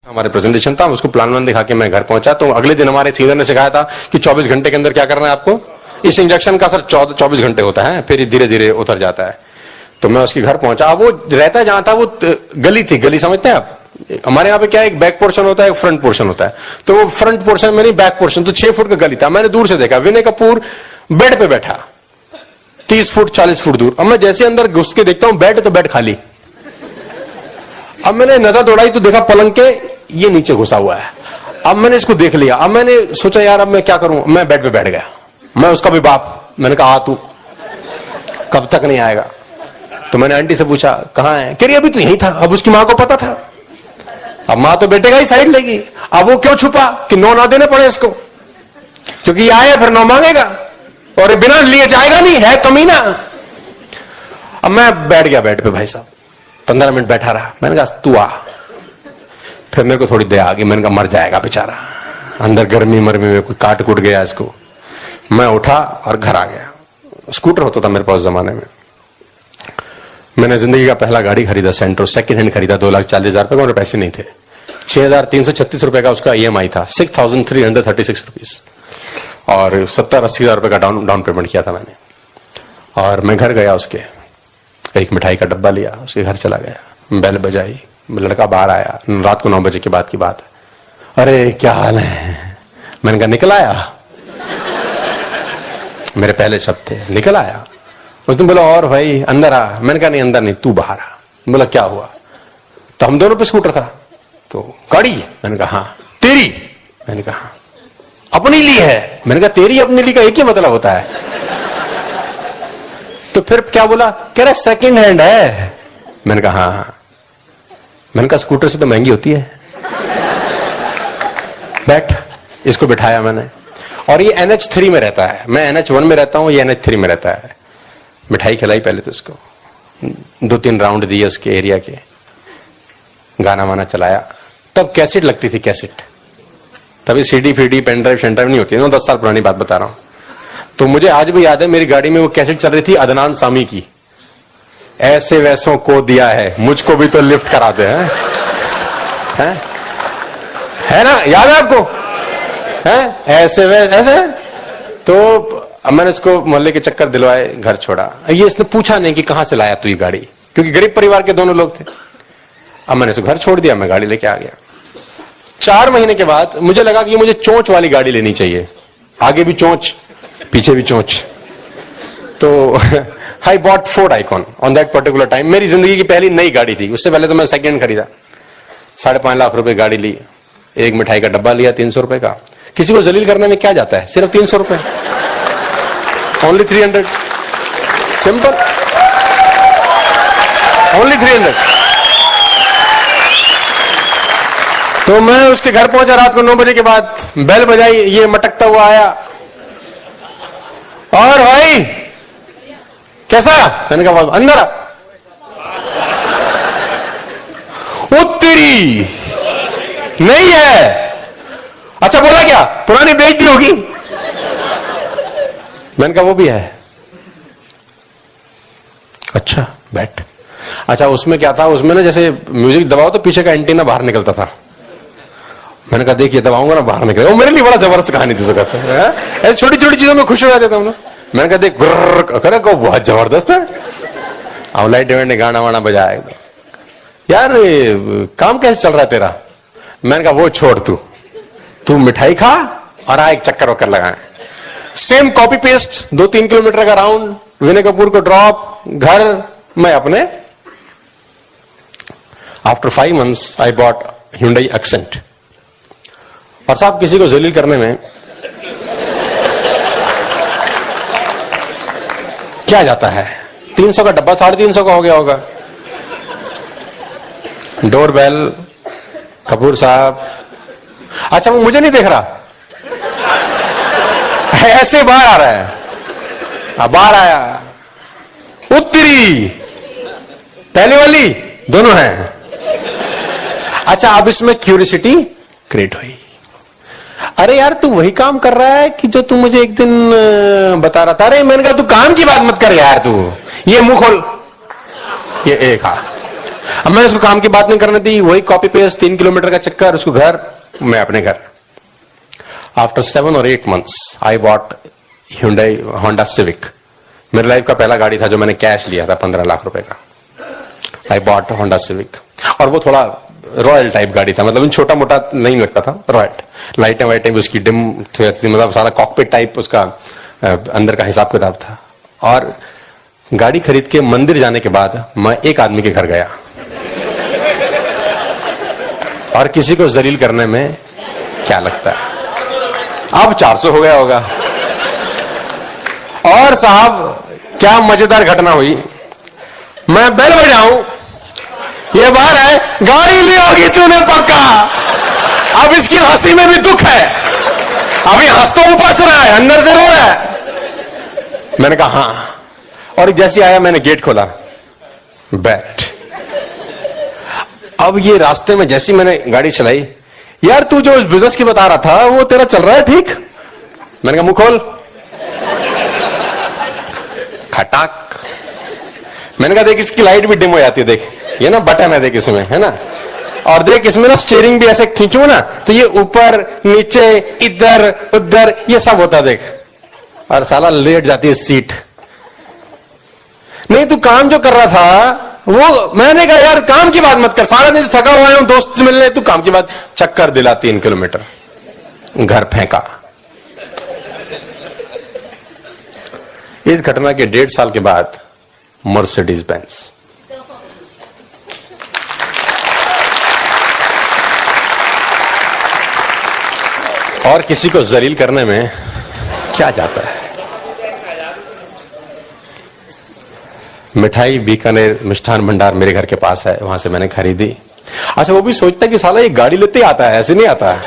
हमारे प्रेजेंटेशन था, उसको प्लान वन दिखा के मैं घर पहुंचा। तो अगले दिन हमारे सीनियर ने सिखाया था कि 24 घंटे के अंदर क्या करना है आपको। इस इंजेक्शन का सर 24 घंटे होता है, फिर धीरे धीरे उतर जाता है। तो मैं उसके घर पहुंचा। अब वो रहता है जहां था वो गली थी, गली समझते हैं आप। हमारे यहाँ पे क्या है, एक बैक पोर्शन होता है, एक फ्रंट पोर्शन होता है। तो वो फ्रंट पोर्शन में नहीं, बैक पोर्शन, तो 6 फुट का गली था। मैंने दूर से देखा विनय कपूर बेड पे बैठा 30 फुट 40 फुट दूर। अब मैं जैसे अंदर घुस के देखता हूं बेड, तो बेड खाली। अब मैंने नजर दौड़ाई तो देखा पलंग के ये नीचे घुसा हुआ है। अब मैंने इसको देख लिया। अब मैंने सोचा यार अब मैं क्या करूं। मैं बेड पे बैठ गया, मैं उसका भी बाप। मैंने कहा तू कब तक नहीं आएगा। तो मैंने आंटी से पूछा कहां है, कह रही अभी तो यही था। अब उसकी मां को पता था, अब मां तो बेटे का ही साइड लेगी। अब वो क्यों छुपा कि 9 ना देने पड़े इसको, क्योंकि ये आया फिर 9 मांगेगा और ये बिना लिए जाएगा नहीं, है कमीना। अब मैं बैठ गया बेड पे भाई साहब, 15 मिनट बैठा रहा। मैंने कहा तू आ। फिर मेरे को थोड़ी दया आ गई। मैंने कहा मर जाएगा बेचारा, अंदर गर्मी मरमी में कोई काट कूट गया इसको। मैं उठा और घर आ गया। स्कूटर होता था मेरे पास जमाने में। मैंने जिंदगी का पहला गाड़ी खरीदा, सेंट्रो, सेकंड हैंड खरीदा, 2,40,000 रुपए का। मेरे पैसे नहीं थे। 6,336 रुपए का उसका EMI था, 6,336 रुपीज। और 70-80 हजार रुपए का डाउन पेमेंट किया था मैंने। और मैं घर गया, उसके एक मिठाई का डब्बा लिया, उसके घर चला गया। बेल बजाई, लड़का बाहर आया, रात को 9 बजे के बाद की बात है। अरे क्या हाल है। मैंने कहा निकल आया। मेरे पहले शब्द थे निकल आया। उसने बोला और भाई अंदर आ। मैंने कहा नहीं अंदर नहीं, तू बाहर आ। बोला क्या हुआ। तो हम दोनों पे स्कूटर था। तो गाड़ी। मैंने कहा हाँ। तेरी। मैंने कहा हाँ। अपनी ली है। मैंने कहा तेरी अपनी ली का एक ही मतलब होता है। तो फिर क्या बोला, कह रहा सेकंड हैंड है। मैंने कहा हाँ हाँ। मैंने कहा स्कूटर से तो महंगी होती है। बैठ। इसको बिठाया मैंने। और ये NH3 में रहता है, मैं NH1 में रहता हूं, ये NH3 में रहता है। मिठाई खिलाई पहले तो उसको, 2-3 राउंड दिए उसके एरिया के, गाना वाना चलाया। तब कैसेट लगती थी, कैसेट। तभी CD फीडी पेन ड्राइव शेंड्राइव नहीं होती, 10 साल पुरानी बात बता रहा हूं। तो मुझे आज भी याद है मेरी गाड़ी में वो कैसेट चल रही थी अदनान सामी की, ऐसे वैसों को दिया है मुझको भी तो लिफ्ट कराते हैं। है ना, याद है आपको। है ऐसे वैसे ऐसे। तो अब मैंने इसको मोहल्ले के चक्कर दिलवाए, घर छोड़ा। ये इसने पूछा नहीं कि कहां से लाया तू ये गाड़ी, क्योंकि गरीब परिवार के दोनों लोग थे। अब मैंने इसको घर छोड़ दिया, मैं गाड़ी लेके आ गया। 4 महीने के बाद मुझे लगा कि मुझे चोंच वाली गाड़ी लेनी चाहिए, आगे भी चोंच पीछे भी चोंच। तो I bought Ford icon on that particular time. मेरी जिंदगी की पहली नई गाड़ी थी। उससे पहले तो मैं सेकंड खरीदा, 5.5 लाख रुपए गाड़ी ली। एक मिठाई का डब्बा लिया 300 रुपए का। किसी को जलील करने में क्या जाता है, सिर्फ 300 रुपए, ओनली 300, सिंपल, ओनली 300। तो मैं उसके घर पहुंचा रात को 9 बजे के बाद। बेल बजाई, ये मटकता हुआ आया। और भाई कैसा। मैंने कहा अंदर आ। उत्तरी नहीं है। अच्छा बोला क्या, पुरानी बेइज्जती होगी। मैंने कहा वो भी है। अच्छा बैठ। अच्छा उसमें क्या था, उसमें ना जैसे म्यूजिक दबाओ तो पीछे का एंटीना बाहर निकलता था। मैंने कहा देखिए दबाऊंगा ना बाहर निकलेगा। वो मेरे लिए बड़ा जबरदस्त कहानी थी। ऐसी छोटी छोटी चीजों में खुश हो जाते थे हम लोग। मैंने कहा देख गुर्र को बहुत जबरदस्त है। अब लाइट डिवेंट ने गाना वाना बजाया। यार काम कैसे चल रहा है तेरा। मैंने कहा वो छोड़, तू मिठाई खा और एक चक्कर वक्कर लगाए। सेम कॉपी पेस्ट, 2-3 किलोमीटर का राउंड, विनय कपूर को ड्रॉप, घर, मैं अपने। After 5 months I bought Hyundai Accent। और साहब किसी को जलील करने में क्या जाता है। 300 का डब्बा 350 का हो गया होगा। डोरबेल, कपूर साहब। अच्छा वो मुझे नहीं देख रहा, ऐसे बाहर आ रहा है। बाहर आया। उत्तरी पहली वाली दोनों हैं। अच्छा अब इसमें क्यूरियोसिटी क्रिएट हुई। अरे यार तू वही काम कर रहा है कि जो तू मुझे एक दिन बता रहा था। अरे मैंने कहा तू काम की बात मत कर यार, तू ये मुंह खोल। ये एक हाथ अब मैंने उसको काम की बात नहीं करने दी, वही कॉपी पेस्ट 3 किलोमीटर का चक्कर, उसको घर, मैं अपने घर। आफ्टर 7 और 8 months I bought Hyundai Honda Civic। मेरी लाइफ का पहला गाड़ी था जो मैंने कैश लिया था 15 लाख रुपए का। आई बॉट Honda Civic, और वो थोड़ा रॉयल टाइप गाड़ी था, मतलब छोटा मोटा नहीं लगता था, रॉयल। लाइटें वाइटें भी उसकी डिम, मतलब सारा कॉकपिट टाइप उसका अंदर का हिसाब किताब था। और गाड़ी खरीद के मंदिर जाने के बाद मैं एक आदमी के घर गया, और किसी को जलील करने में क्या लगता है, अब 400 हो गया होगा। और साहब क्या मजेदार घटना हुई, मैं बेल बजाऊं, ये बाहर है, गाड़ी ली होगी तूने पक्का, अब इसकी हंसी में भी दुख है, अभी हंस तो ऊपर से रहा है, अंदर से रो रहा है। मैंने कहा हाँ, और जैसे आया मैंने गेट खोला, बैठ। अब ये रास्ते में जैसी मैंने गाड़ी चलाई, यार तू जो इस बिजनेस की बता रहा था वो तेरा चल रहा है ठीक? मैंने कहा मुंह खोल। खटाक। मैंने कहा देख इसकी लाइट भी डिम हो जाती है, देख ये ना बटन है, देख इसमें, है ना, और देख इसमें ना स्टीयरिंग भी ऐसे खींचू ना तो ये ऊपर नीचे इधर उधर ये सब होता देख, और साला लेट जाती है सीट। नहीं तू काम जो कर रहा था वो, मैंने कहा यार काम की बात मत कर, सारा दिन थका हुआ है, दोस्त से मिलने, तू काम की बात। चक्कर दिला 3 किलोमीटर, घर फेंका। इस घटना के 1.5 साल के बाद मर्सिडीज बेंज। और किसी को जलील करने में क्या जाता है। मिठाई बीकानेर मिष्ठान भंडार मेरे घर के पास है, वहां से मैंने खरीदी। अच्छा वो भी सोचता है कि साला ये गाड़ी लेते आता है, ऐसे नहीं आता है।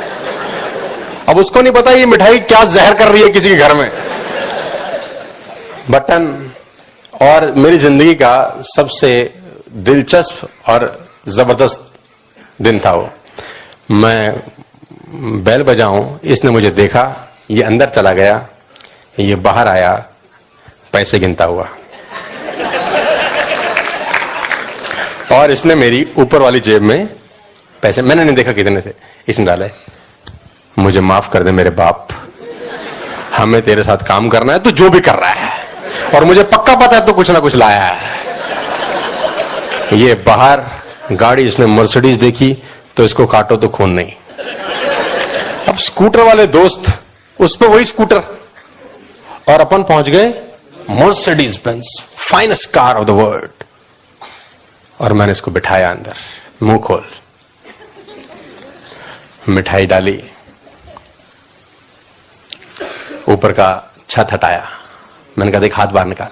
अब उसको नहीं पता ये मिठाई क्या जहर कर रही है किसी के घर में। बटन। और मेरी जिंदगी का सबसे दिलचस्प और जबरदस्त दिन था वो। मैं बैल बजाऊं, इसने मुझे देखा, ये अंदर चला गया, ये बाहर आया पैसे गिनता हुआ, और इसने मेरी ऊपर वाली जेब में पैसे, मैंने नहीं देखा कितने थे, इसने डाले। मुझे माफ कर दे मेरे बाप, हमें तेरे साथ काम करना है, तू जो भी कर रहा है, और मुझे पक्का पता है तो कुछ ना कुछ लाया है। ये बाहर गाड़ी, इसने मर्सिडीज देखी तो इसको काटो तो खून नहीं। अब स्कूटर वाले दोस्त, उस पे वही स्कूटर, और अपन पहुंच गए Mercedes Benz, finest car of the world. और मैंने इसको बिठाया अंदर, मुंह खोल, मिठाई डाली, ऊपर का छत हटाया। मैंने कहा देख हाथ बाहर निकाल।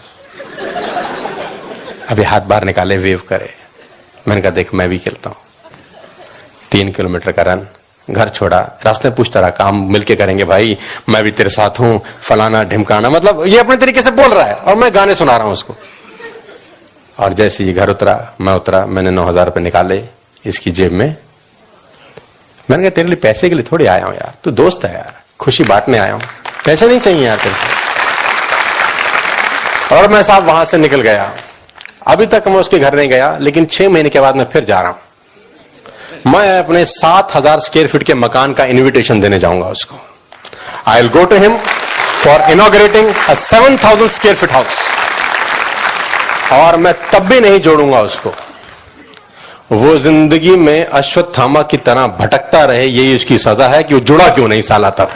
अभी हाथ बाहर निकाले, वेव करे। मैंने कहा देख मैं भी खेलता हूं। 3 किलोमीटर का रन, घर छोड़ा, रास्ते में पूछता रहा काम मिलके करेंगे भाई, मैं भी तेरे साथ हूं, फलाना ढिमकाना, मतलब ये अपने तरीके से बोल रहा है और मैं गाने सुना रहा हूं उसको। और जैसे ये घर उतरा, मैं उतरा, मैंने 9,000 रुपए निकाले इसकी जेब में। मैंने कहा तेरे लिए पैसे के लिए थोड़ी आया हूं यार, तू दोस्त है यार, खुशी बांटने आया हूं, पैसे नहीं चाहिए यार तेरे से। और मैं साहब वहां से निकल गया। अभी तक मैं उसके घर नहीं गया, लेकिन 6 महीने के बाद मैं फिर जा रहा हूं। मैं अपने 7,000 स्क्वायर फीट के मकान का इन्विटेशन देने जाऊंगा उसको। I will go to him for inaugurating a 7,000 square feet house. और मैं तब भी नहीं जोड़ूंगा उसको। वो जिंदगी में अश्वत्थामा की तरह भटकता रहे, यही उसकी सजा है कि वो जुड़ा क्यों नहीं साला तब।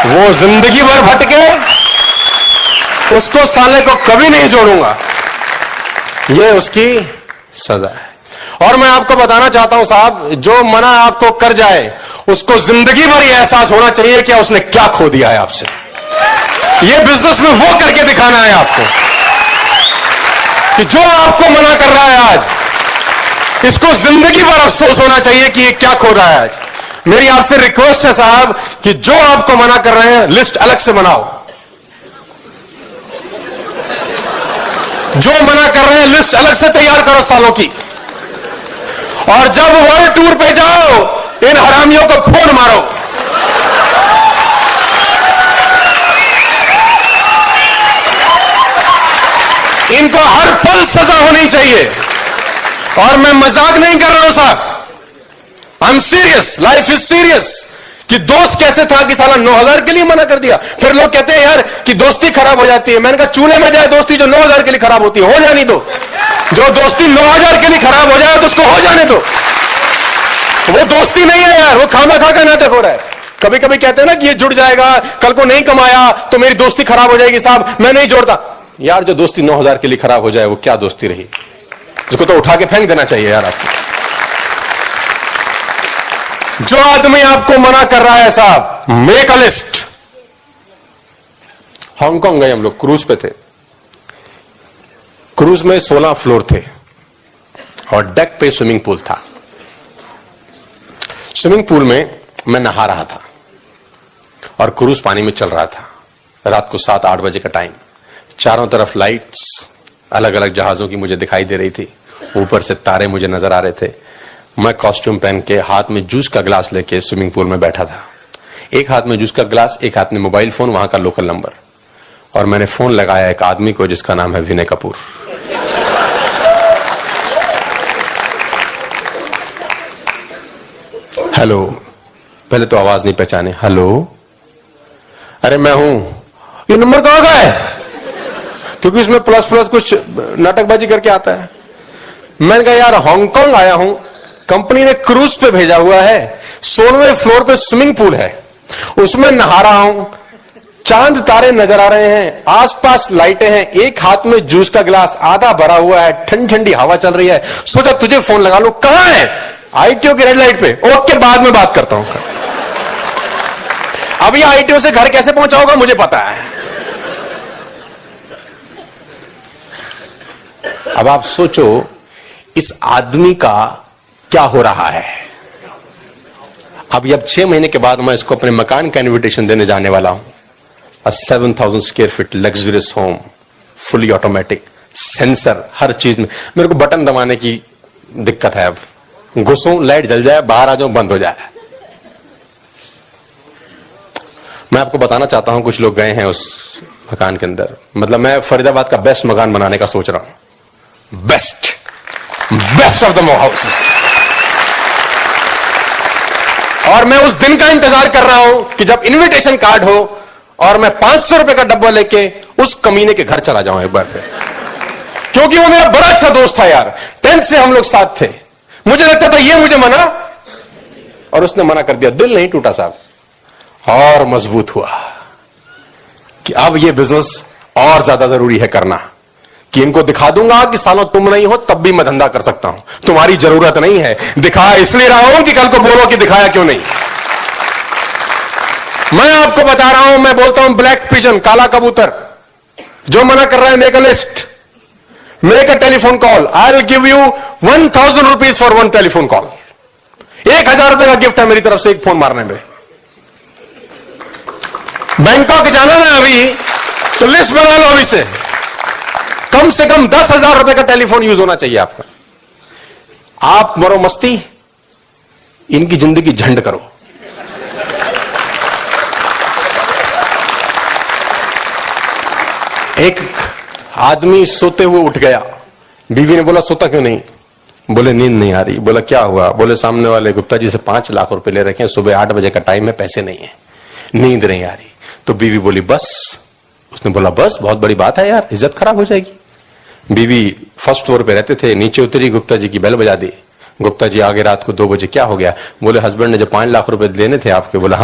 वो जिंदगी भर भटके, उसको साले को कभी नहीं जोड़ूंगा, ये उसकी सजा है। और मैं आपको बताना चाहता हूं साहब, जो मना आपको कर जाए उसको जिंदगी भर यह एहसास होना चाहिए कि उसने क्या खो दिया है आपसे। ये बिजनेस में वो करके दिखाना है आपको कि जो आपको मना कर रहा है आज, इसको जिंदगी भर अफसोस होना चाहिए कि ये क्या खो रहा है आज। मेरी आपसे रिक्वेस्ट है साहब कि जो आपको मना कर रहे हैं लिस्ट अलग से बनाओ, जो मना कर रहे हैं लिस्ट अलग से तैयार करो सालों की। और जब वर्ल्ड टूर पे जाओ, इन हरामियों को फोन मारो। इनको हर पल सजा होनी चाहिए। और मैं मजाक नहीं कर रहा हूं साहब, I am serious, life is serious. कि दोस्त कैसे था कि साला 9,000 के लिए मना कर दिया। फिर लोग कहते हैं यार कि दोस्ती खराब हो जाती है। मैंने कहा चूल्हे में जाए दोस्ती जो 9,000 के लिए खराब होती है, हो जाने दो। जो दोस्ती 9,000 के लिए खराब हो जाए तो उसको हो जाने दो। वो दोस्ती नहीं है यार, वो खामा खा का नाटक हो रहा है। कभी कभी कहते हैं ना कि ये जुड़ जाएगा, कल को नहीं कमाया तो मेरी दोस्ती खराब हो जाएगी। साहब मैं नहीं जोड़ता यार, जो दोस्ती 9,000 के लिए खराब हो जाए वो क्या दोस्ती रही, उसको तो उठा के फेंक देना चाहिए यार आपको। जो आदमी आपको मना कर रहा है साहब, मेक अ लिस्ट। हांगकांग गए हम लोग, क्रूज पे थे। क्रूज में 16 फ्लोर थे और डेक पे स्विमिंग पूल था। स्विमिंग पूल में मैं नहा रहा था और क्रूज पानी में चल रहा था। रात को 7-8 बजे का टाइम, चारों तरफ लाइट्स अलग अलग जहाजों की मुझे दिखाई दे रही थी, ऊपर से तारे मुझे नजर आ रहे थे। मैं कॉस्ट्यूम पहन के हाथ में जूस का गिलास लेके स्विमिंग पूल में बैठा था। एक हाथ में जूस का गिलास, एक हाथ में मोबाइल फोन, वहां का लोकल नंबर। और मैंने फोन लगाया एक आदमी को जिसका नाम है विनय कपूर। हेलो, पहले तो आवाज नहीं पहचाने। हेलो, अरे मैं हूं। ये नंबर कहां का है? क्योंकि इसमें प्लस प्लस कुछ नाटकबाजी करके आता है। मैंने कहा यार हांगकांग आया हूं, कंपनी ने क्रूज पे भेजा हुआ है, 16वें फ्लोर पे स्विमिंग पूल है, उसमें नहा रहा हूं, चांद तारे नजर आ रहे हैं, आसपास लाइटें हैं, एक हाथ में जूस का गिलास आधा भरा हुआ है, ठंडी ठंडी हवा चल रही है। सोचा तुझे फोन लगा लो। कहां है? आईटीओ की रेड लाइट पे। ओके, बाद में बात करता हूं। अभी आईटीओ से घर कैसे पहुंचा होगा मुझे पता है। अब आप सोचो इस आदमी का क्या हो रहा है। अब 6 महीने के बाद मैं इसको अपने मकान का इनविटेशन देने जाने वाला हूं। 7,000 square feet luxurious home, fully automatic, sensor, हर चीज में। मेरे को बटन दबाने की दिक्कत है। अब घुसूं, लाइट जल जाए, बाहर आ जाऊं, बंद हो जाए। मैं आपको बताना चाहता हूं, कुछ लोग गए हैं उस मकान के अंदर। मतलब मैं फरीदाबाद का बेस्ट मकान बनाने का सोच रहा हूं। Best of the houses. और मैं उस दिन का इंतजार कर रहा हूं कि जब इनविटेशन कार्ड हो और मैं 500 रुपए का डब्बा लेके उस कमीने के घर चला जाऊं एक बार फिर। क्योंकि वो मेरा बड़ा अच्छा दोस्त था यार, 10th से हम लोग साथ थे। मुझे लगता था ये मुझे मना, और उसने मना कर दिया। दिल नहीं टूटा साहब, और मजबूत हुआ कि अब ये बिजनेस और ज्यादा जरूरी है करना। कि इनको दिखा दूंगा कि सालों तुम नहीं हो तब भी मैं धंधा कर सकता हूं, तुम्हारी जरूरत नहीं है। दिखा इसलिए रहा हूं कि कल को बोलो कि दिखाया क्यों नहीं। मैं आपको बता रहा हूं, मैं बोलता हूं ब्लैक पिजन, काला कबूतर। जो मना कर रहा है, make a list, make a telephone call. I will give you 1,000 rupees for 1 telephone call. 1,000 रुपए का गिफ्ट है मेरी तरफ से एक फोन मारने में। बैंकॉक जाना ना अभी, तो लिस्ट बना लो अभी से। कम से कम 10,000 रुपए का टेलीफोन यूज होना चाहिए आपका। आप मरो मस्ती, इनकी जिंदगी झंड करो। एक आदमी सोते हुए उठ गया। बीवी ने बोला सोता क्यों नहीं? बोले नींद नहीं आ रही। बोला क्या हुआ? बोले सामने वाले गुप्ता जी से 5 लाख रुपए ले रखे हैं, सुबह 8 बजे का टाइम है, पैसे नहीं है, नींद नहीं आ रही। तो बीवी बोली बस। उसने बोला बस, बहुत बड़ी बात है यार, इज्जत खराब हो जाएगी। बीवी फर्स्ट फ्लोर पे रहते थे, नीचे उतरी, गुप्ता जी की बेल बजा दी। गुप्ता जी आगे रात को 2 बजे, क्या हो गया? बोले हस्बैंड ने जो 5 लाख रुपए लेने थे आपके। बोला